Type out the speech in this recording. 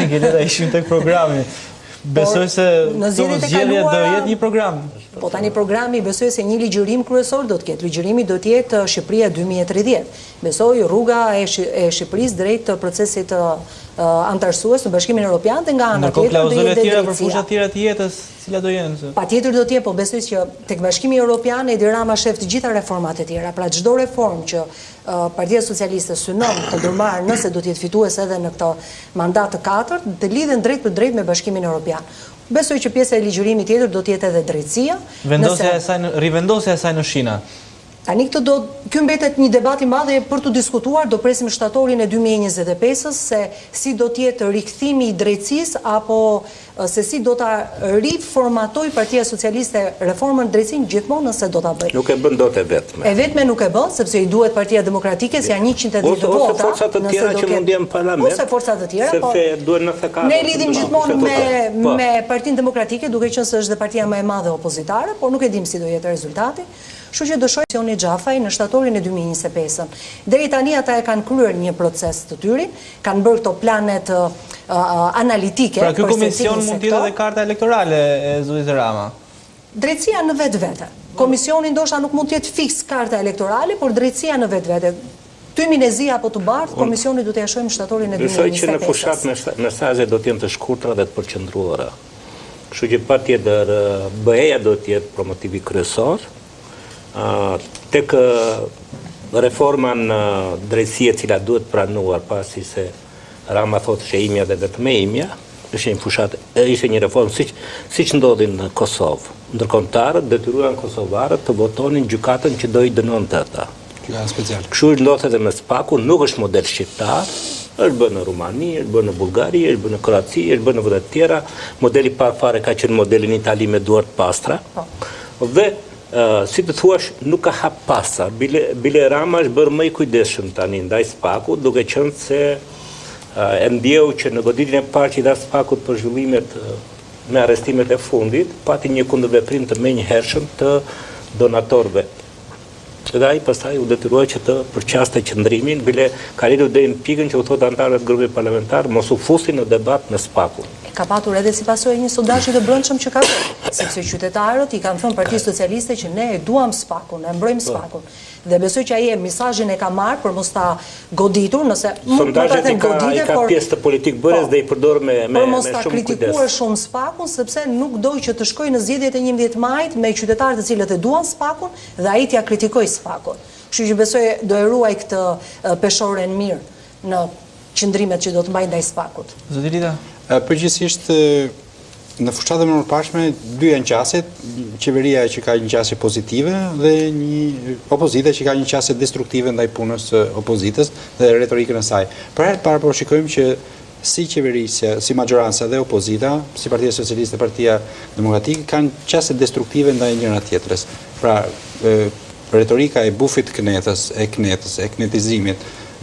Geleta ishim tek programi. Besoj se zgjedhje do jetë një program. Po tani programi besoj se një ligjërim kryesor do të ketë. Ligjërimi do të jetë Shqipëria 2030. Besoj rruga e Shqipërisë drejt procesit antarësues në Bashkimin Evropian dhe nga ana tjetër do jetë tjera për fusha tjera të jetës, cilat do jenë? Patjetër do të jetë, po besoj që tek Bashkimi Evropian Edi Rama shef të gjitha reformat e tjera. Pra çdo reformë që Partia Socialiste synon të ndërmarrë nëse do të jetë fituese edhe në këtë mandat të katërt, të lidhen drejt për drejt me Bashkimin Evropian. Besoj që pjesa e ligjërimit tjetër do të jetë edhe drejtësia. Rivendosja e saj në Shina. Tani kjo mbetet një debat i madh për të diskutuar, do presim shtatorin e 2025-s se si do të jetë rikthimi i drejtësisë apo se si do ta riformatoj Partia Socialiste reformën drejtësinë gjithmonë nëse do ta bëj. Nuk e bën dot e vetme. E vetme nuk e bën sepse i duhet Partia Demokratike se janë 110 vota. Ose forcat të tjera që mund jenë në parlament. Ose forcat të tjera, po. Sepse duhet 94. Ne lidhim gjithmonë me Partinë Demokratike, duke qenë se është dhe partia më e madhe opozitare, por nuk e dim si do jetë rezultati. Kështu që do shohim Sioni Xhafaj në shtatorin e 2025-ën. Deri tani ata e kanë kryer një proces të tyre, kanë bërë këto planet analitike. Pra ky komision mund të jetë edhe karta elektorale e Zotit Rama. Drejtësia në vetvete. Komisioni ndoshta nuk mund të jetë fiks karta elektorale, por drejtësia në vetvete. Tymin e zi apo të bardhë, komisioni do të ja shohim shtatorin e 2025-s. Besoj që në fushat mesazhet do të jenë të shkurtra dhe të përqendruara. Kështu që patjetër BE-ja do të jetë promotivi kryesor. Tek reforma në drejtësi e cila duhet pranuar pasi se Rama thotë se imja dhe vetëm imja, ishte një reformë siç ndodhi në Kosovë. Ndërkombëtarët detyruan kosovarët të votonin gjykatën që do i dënonte ata. Kështu ndodhet edhe me SPAK-un, nuk është model shqiptar, është bërë në Rumani, është bërë në Bullgari, është bërë në Kroaci, është bërë në vende të tjera. Modeli parë fare ka qenë modeli në Itali me duart pastra. Dhe si të thuash, nuk ka hap pastra. Bile Rama është bërë më i kujdesshëm tani ndaj SPAK-ut, duke qenë se e ndjeu që në goditjen e parë që i dha SPAK-ut për zhvillimet me arrestimet e fundit, pati një kundërveprim të menjëhershëm të donatorëve. Dhe ai pastaj u detyrua që të përqaste qëndrimin, bile ka lidhur deri në pikën që u thotë antarët e grupit parlamentar mos u fusin në debat me SPAK-un. Ka patur edhe si pasojë një sondazh të brendshëm që ka bërë, sepse qytetarët i kanë thënë Partisë Socialiste që ne e duam SPAK-un, e mbrojmë SPAK-un. Dhe besoj që ai mesazhin e ka marrë për mos ta goditur, nëse mund ta them goditur, por pjesë të politik bërës dhe i përdor me shumë kujdes. Por mos ta kritikuar shumë SPAK-un sepse nuk doj që të shkojë në zgjedhjet e 11 majit me qytetarët të cilët e duan SPAK-un dhe ai t'ia kritikoj SPAK-un. Kështu që besoj do e ruaj këtë peshoren mirë në qëndrimet që do të mbajnë ndaj SPAK-ut. Zoti Rita, përgjithsisht në fushatën e mëparshme dy janë qasjet, qeveria që ka një qasje pozitive dhe një opozita që ka një qasje destruktive ndaj punës opozitës dhe retorikën e saj. Për herë të parë po shikojmë që si qeverisja, si maggioranza dhe opozita, si Partia Socialiste dhe Partia Demokratike kanë qasje destruktive ndaj njëra tjetrës. Pra retorika e bufit knetës, e knetizimit,